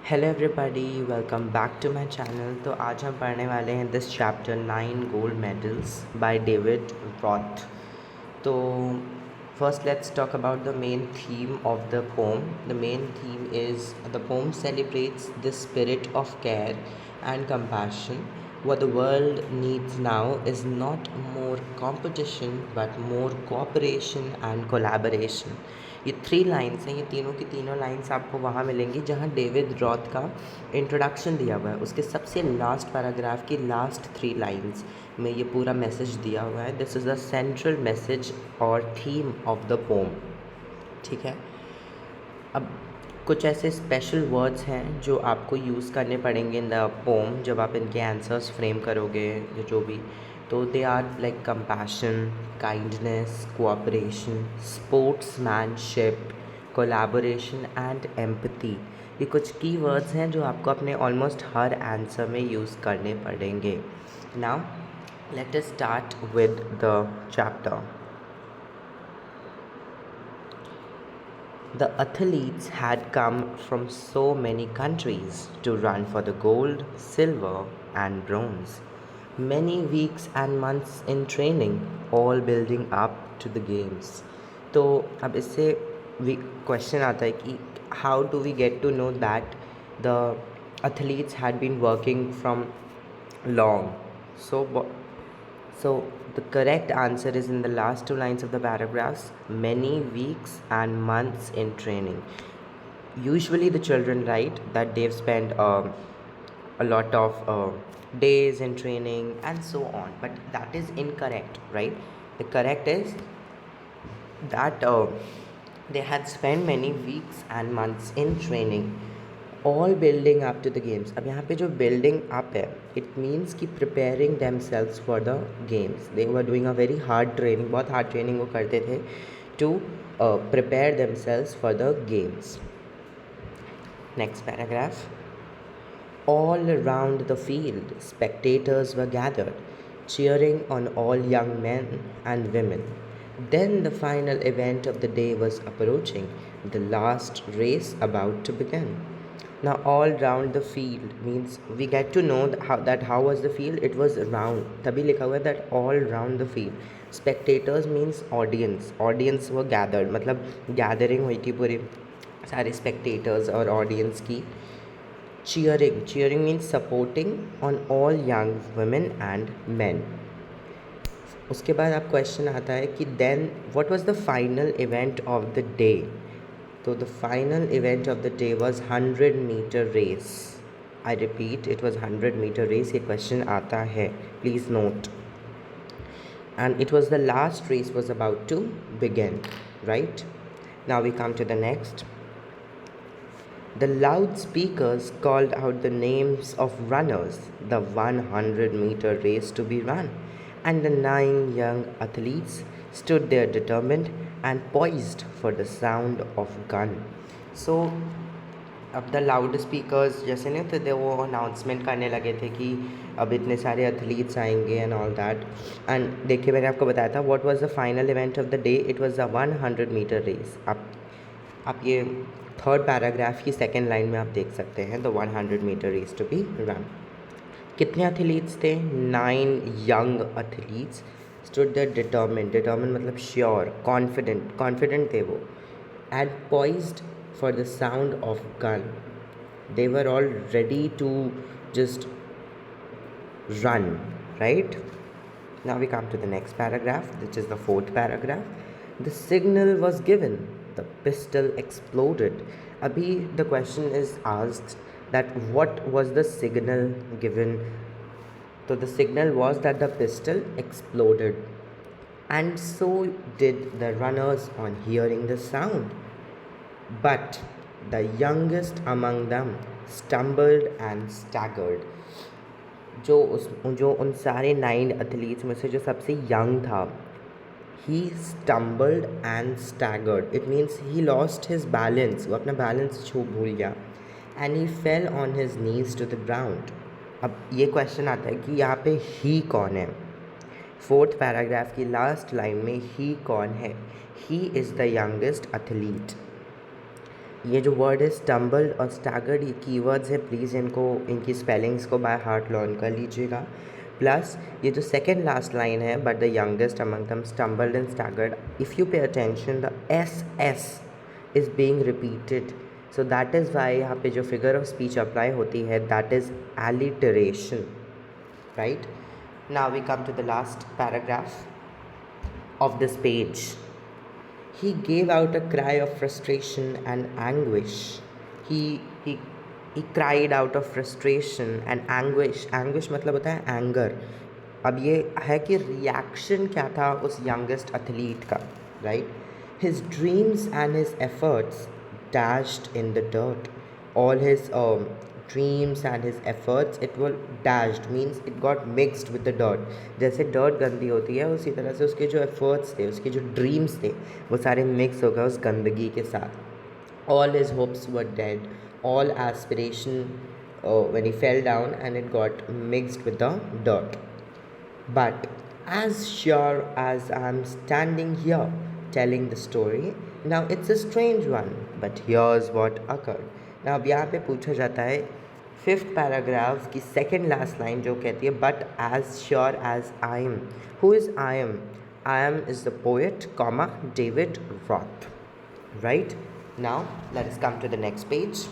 Hello everybody, welcome back to my channel. तो आज हम पढ़ने वाले हैं this chapter 9 gold medals by David Roth. तो first let's talk about the main theme of the poem. The main theme is the poem celebrates the spirit of care and compassion. What the world needs now is not more competition but more cooperation and collaboration. ये 3 lines हैं, ये तीनों की तीनों lines आपको वहाँ मिलेंगी जहाँ डेविड रॉथ का इंट्रोडक्शन दिया हुआ है। उसके सबसे लास्ट पैराग्राफ की लास्ट 3 लाइन्स में ये पूरा मैसेज दिया हुआ है. This is the central message और थीम ऑफ द पोम. ठीक है. अब कुछ ऐसे स्पेशल वर्ड्स हैं जो आपको यूज़ करने पड़ेंगे इन द पोम जब आप इनके आंसर्स फ्रेम करोगे या जो भी. तो they are like compassion, kindness, cooperation, sportsmanship, collaboration and empathy. ये कुछ की वर्ड्स हैं जो आपको अपने ऑलमोस्ट हर आंसर में यूज़ करने पड़ेंगे. Now let us start with the chapter. The athletes had come from so many countries to run for the gold, silver, and bronze. Many weeks and months in training, all building up to the games. तो अब इससे question आता है कि how do we get to know that the athletes had been working from long? So the correct answer is in the last 2 lines of the paragraphs. Many weeks and months in training. Usually the children write that they've spent a lot of days in training and so on, but that is incorrect, right? The correct is that they had spent many weeks and months in training, all building up to the games. अब यहाँ पे जो building up है, it means कि preparing themselves for the games. They were doing a very hard training, बहुत hard training वो करते थे to prepare themselves for the games. Next paragraph. All around the field, spectators were gathered, cheering on all young men and women. Then the final event of the day was approaching, the last race about to begin. Now, all round the field means we get to know how was the field. It was round. तभी लिखा हुआ है that all round the field. Spectators means audience. Audience were gathered. मतलब gathering हुई थी पूरे सारे spectators और audience की. Cheering means supporting on all young women and men. उसके बाद आप क्वेश्चन आता है कि then what was the final event of the day. तो the final event of the day was 100 metre race. I repeat, it was 100 metre race. ये question आता है, please note. And it was the last race was about to begin, right. Now we come to the next. The loudspeakers called out the names of runners, the 100-meter race to be run, and the 9 young athletes stood there determined and poised for the sound of gun. So, अब the loud speakers जैसे नहीं थे, वो announcement करने लगे थे कि अब इतने सारे एथलीट्स आएंगे एंड ऑल दैट. एंड देखिए, मैंने आपको बताया था what was the final event of the day. It was the 100 metre race. आप ये थर्ड पैराग्राफ की सेकेंड लाइन में आप देख सकते हैं, the 100 metre race to be run. कितने एथलीट्स थे? 9 young athletes stood the determine मतलब श्योर, कॉन्फिडेंट थे वो. And poised for the sound of gun. They were all ready to just run, right? Now we come to the next paragraph, which is the fourth paragraph. The signal was given. The pistol exploded. Abhi the question is asked that what was the signal given? So the signal was that the pistol exploded. And so did the runners on hearing the sound. But the youngest among them stumbled and staggered. जो उन सारे 9 athletes में से जो सबसे young था, he stumbled and staggered. It means he lost his balance. वो अपना बैलेंस भूल गया. And he fell on his knees to the ground. अब ये क्वेश्चन आता है कि यहाँ पे ही कौन है. फोर्थ पैराग्राफ की लास्ट लाइन में ही कौन है? He is the youngest athlete. ये जो वर्ड है स्टम्बल्ड और स्टैगर्ड, ये कीवर्ड्स है, प्लीज़ इनको इनकी स्पेलिंग्स को बाय हार्ट लर्न कर लीजिएगा। प्लस ये जो सेकेंड लास्ट लाइन है, but the youngest among them stumbled and staggered, if you pay attention the S is being repeated, so that is why यहाँ पे जो फिगर ऑफ स्पीच अप्लाई होती है, that is alliteration, right. Now we come to the last paragraph of this page. He gave out a cry of frustration and anguish. He he he cried out of frustration and anguish. Anguish मतलब होता है anger. अब ये है कि reaction क्या था उस youngest athlete का, right? His dreams and his efforts dashed in the dirt. All his dreams and his efforts, it was dashed means it got mixed with the dirt. जैसे dirt गंदी होती है उसी तरह से उसके जो efforts थे, उसके जो dreams थे, वो सारे mix हो गए उस गंदगी के साथ. All his hopes were dead. All aspiration when he fell down and it got mixed with the dirt. But as sure as I'm standing here telling the story, now it's a strange one, but here's what occurred. Now अब यहाँ पे पूछा जाता है fifth paragraph की second last line जो कहती है but as sure as I am. Who is I am? I am is the poet comma David Roth, right. Now let us come to the next page.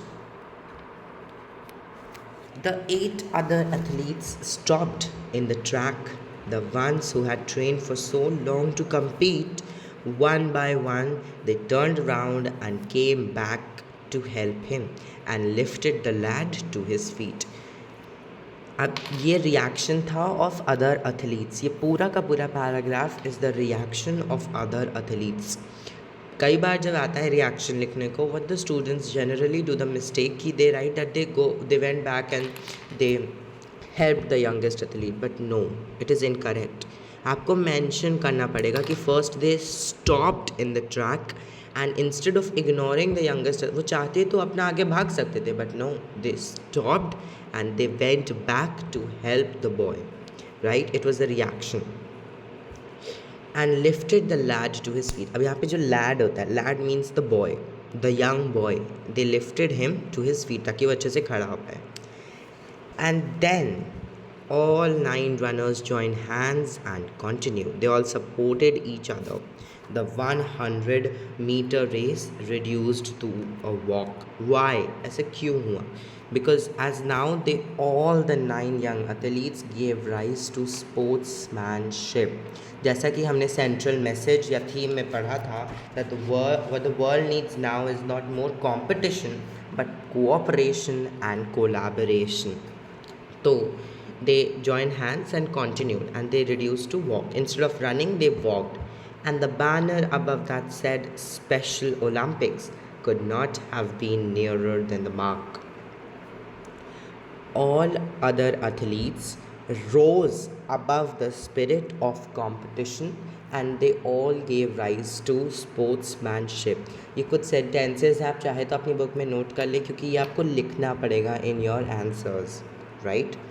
The 8 other athletes stopped in the track. The ones who had trained for so long to compete, one by one, they turned around and came back to help him and lifted the lad to his feet. अब ये reaction था of other athletes. ये पूरा का पूरा paragraph is the reaction of other athletes. कई बार जब आता है रिएक्शन लिखने को, what the students generally do the mistake कि they write that they went back and they help the youngest athlete, but no, it is incorrect. आपको mention करना पड़ेगा कि first they stopped in the track and instead of ignoring the youngest, वो चाहते तो अपना आगे भाग सकते थे, but no, they stopped and they went back to help the boy, right. It was the reaction. And lifted the lad to his feet. अब यहाँ पे जो लैड होता है, lad means the boy, the young boy. They lifted him to his feet ताकि वो अच्छे से खड़ा हो पाए. And then all 9 runners joined hands and continued. They all supported each other. The 100-meter race reduced to a walk. Why? ऐसे क्यों हुआ? Because as now all the 9 young athletes gave rise to sportsmanship. जैसा कि हमने central message या theme में पढ़ा था that what the world needs now is not more competition but cooperation and collaboration. So they joined hands and continued, and they reduced to walk. Instead of running, they walked. And the banner above that said Special Olympics could not have been nearer than the mark. All other athletes rose above the spirit of competition and they all gave rise to sportsmanship. ये कुछ sentences आप चाहे तो अपनी book में note कर ले क्योंकि ये आपको लिखना पड़ेगा in your answers, right?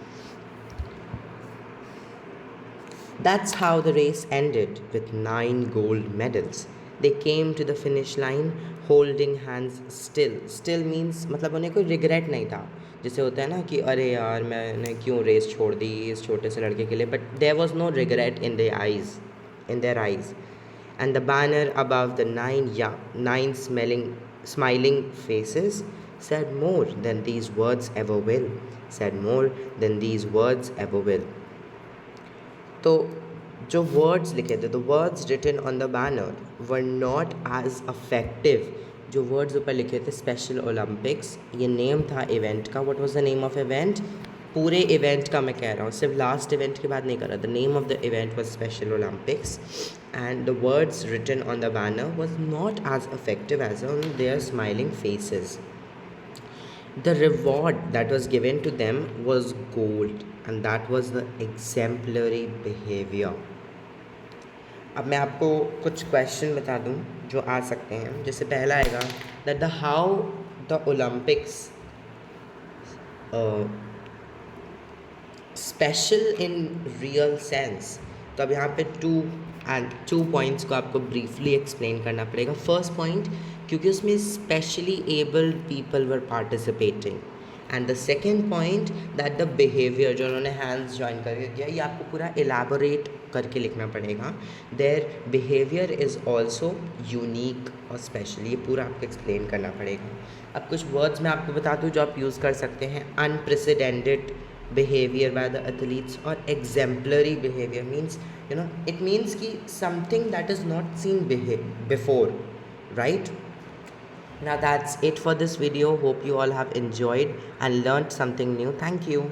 That's how the race ended with 9 gold medals. They came to the finish line holding hands still. Still means मतलब उन्हें कोई regret नहीं था. जैसे होता है ना कि अरे यार मैंने क्यों रेस छोड़ दी इस छोटे से लड़के के लिए, but there was no regret in their eyes. And the banner above the 9 smiling faces said more than these words ever will. Said more than these words ever will. तो जो वर्ड्स लिखे थे, the words written on the banner were not as affective. जो words ऊपर लिखे थे Special Olympics, ये name था इवेंट का. What was the name of event? पूरे इवेंट का मैं कह रहा हूँ, सिर्फ लास्ट इवेंट के बाद नहीं कर रहा. The name of the event was Special Olympics and the words written on the banner was not as affective as on their smiling faces. The reward that was given to them was gold and that was the exemplary behavior. अब मैं आपको कुछ question बता दूं जो आ सकते हैं. जैसे पहला आएगा that the how the Olympics special in real sense. तो अब यहाँ पे 2 पॉइंट्स को आपको ब्रीफली एक्सप्लेन करना पड़ेगा. फर्स्ट पॉइंट क्योंकि उसमें specially abled people were participating. And the second point that the behaviour, जो उन्होंने हैंड्स ज्वाइन करके किया, ये आपको पूरा एलाबोरेट करके लिखना पड़ेगा। Their behaviour is also unique और स्पेशल, ये पूरा आपको एक्सप्लेन करना पड़ेगा। अब कुछ वर्ड्स मैं आपको बता दूँ जो आप यूज़ कर सकते हैं। Unprecedented behavior by the athletes, or exemplary behavior means, it means ki something that is not seen before, right? Now that's it for this video. Hope you all have enjoyed and learned something new. Thank you.